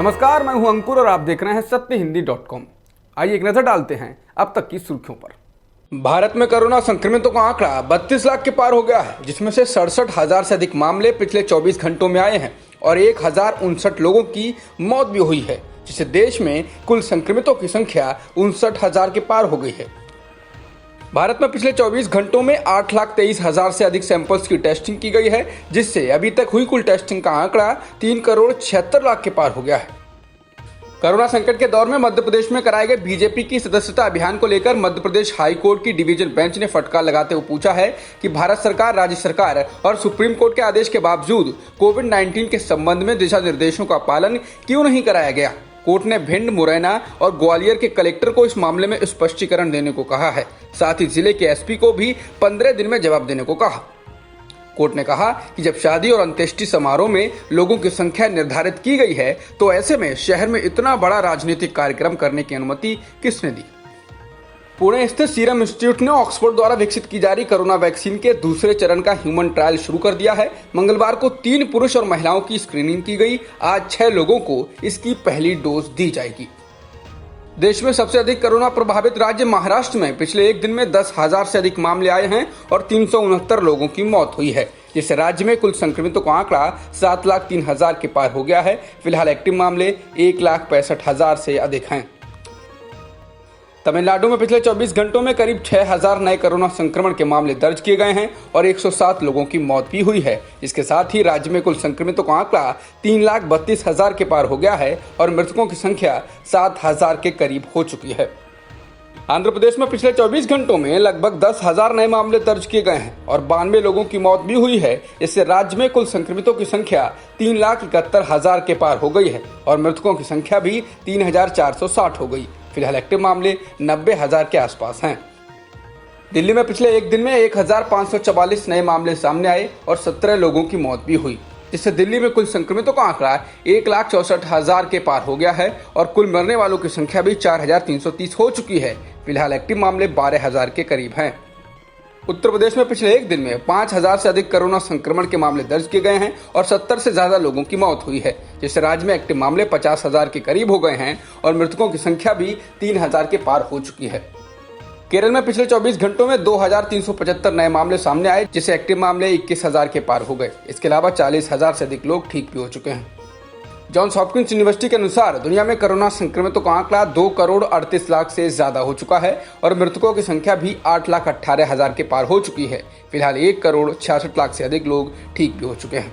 नमस्कार, मैं हूं अंकुर और आप देख रहे हैं सत्यहिंदी.com। आइए एक नजर डालते हैं अब तक की सुर्खियों पर। भारत में कोरोना संक्रमितों का आंकड़ा 32 लाख के पार हो गया है, जिसमें से 67,000 से अधिक मामले पिछले 24 घंटों में आए हैं और 1059 लोगों की मौत भी हुई है, जिससे देश में कुल संक्रमितों की संख्या 59,000 के पार हो गई है। भारत में पिछले 24 घंटों में 8,23,000 से अधिक सैंपल्स की टेस्टिंग की गई है, जिससे अभी तक हुई कुल टेस्टिंग का आंकड़ा 3,76,00,000 के पार हो गया है। कोरोना संकट के दौर में मध्य प्रदेश में कराए गए बीजेपी की सदस्यता अभियान को लेकर मध्य प्रदेश हाई कोर्ट की डिवीजन बेंच ने फटकार लगाते हुए पूछा है कि भारत सरकार, राज्य सरकार और सुप्रीम कोर्ट के आदेश के बावजूद कोविड-19 के संबंध में दिशा निर्देशों का पालन क्यों नहीं कराया गया। कोर्ट ने भिंड, मुरैना और ग्वालियर के कलेक्टर को इस मामले में स्पष्टीकरण देने को कहा है। साथ ही जिले के एसपी को भी 15 दिन में जवाब देने को कहा। कोर्ट ने कहा कि जब शादी और अंत्येष्टि समारोह में लोगों की संख्या निर्धारित की गई है, तो ऐसे में शहर में इतना बड़ा राजनीतिक कार्यक्रम करने की अनुमति किसने दी। पुणे स्थित सीरम इंस्टीट्यूट ने ऑक्सफोर्ड द्वारा विकसित की जा रही कोरोना वैक्सीन के दूसरे चरण का ह्यूमन ट्रायल शुरू कर दिया है। मंगलवार को 3 पुरुष और महिलाओं की स्क्रीनिंग की गई। आज 6 लोगों को इसकी पहली डोज दी जाएगी। देश में सबसे अधिक कोरोना प्रभावित राज्य महाराष्ट्र में पिछले एक दिन में 10,000 से अधिक मामले आए हैं और 369 लोगों की मौत हुई है, जिससे राज्य में कुल संक्रमितों का आंकड़ा 7,03,000 के पार हो गया है। फिलहाल एक्टिव मामले 1,65,000 से अधिक हैं। तमिलनाडु में पिछले 24 घंटों में करीब 6,000 नए कोरोना संक्रमण के मामले दर्ज किए गए हैं और 107 लोगों की मौत भी हुई है। इसके साथ ही राज्य में कुल संक्रमितों का आंकड़ा 3,32,000 के पार हो गया है और मृतकों की संख्या 7,000 के करीब हो चुकी है। आंध्र प्रदेश में पिछले 24 घंटों में लगभग 10,000 नए मामले दर्ज किए गए हैं और 92 लोगों की मौत भी हुई है। इससे राज्य में कुल संक्रमितों की संख्या 3,71,000 के पार हो गई है और मृतकों की संख्या भी 3,460 हो गई। फिलहाल एक्टिव मामले 90,000 के आसपास हैं। दिल्ली में पिछले एक दिन में 1,544 नए मामले सामने आए और 17 लोगों की मौत भी हुई, जिससे दिल्ली में कुल संक्रमितों का आंकड़ा 1,64,000 के पार हो गया है और कुल मरने वालों की संख्या भी 4,330 हो चुकी है। फिलहाल एक्टिव मामले 12,000 के करीब हैं। उत्तर प्रदेश में पिछले एक दिन में 5,000 से अधिक कोरोना संक्रमण के मामले दर्ज किए गए हैं और 70 से ज्यादा लोगों की मौत हुई है, जिससे राज्य में एक्टिव मामले 50,000 के करीब हो गए हैं और मृतकों की संख्या भी 3,000 के पार हो चुकी है। केरल में पिछले 24 घंटों में 2,375 नए मामले सामने आए, जिससे एक्टिव मामले 21,000 के पार हो गए। इसके अलावा 40,000 से अधिक लोग ठीक भी हो चुके हैं। जॉन्स हॉपकिंस यूनिवर्सिटी के अनुसार दुनिया में कोरोना संक्रमितों का आंकड़ा 2,38,00,000 से ज्यादा हो चुका है और मृतकों की संख्या भी 8,18,000 के पार हो चुकी है। फिलहाल 1,66,00,000 से अधिक लोग ठीक भी हो चुके हैं।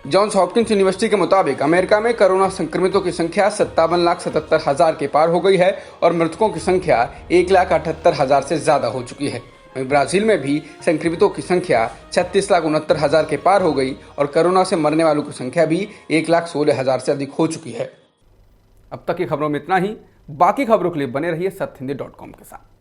जॉन्स हॉपकिंस यूनिवर्सिटी के मुताबिक अमेरिका में कोरोना संक्रमितों की संख्या 57,77,000 के पार हो गई है और मृतकों की संख्या 1,78,000 से ज्यादा हो चुकी है। वहीं ब्राजील में भी संक्रमितों की संख्या 36,69,000 के पार हो गई और कोरोना से मरने वालों की संख्या भी 1,16,000 से अधिक हो चुकी है। अब तक की खबरों में इतना ही। बाकी खबरों के लिए बने रहिए सत्यहिंदी.com के साथ।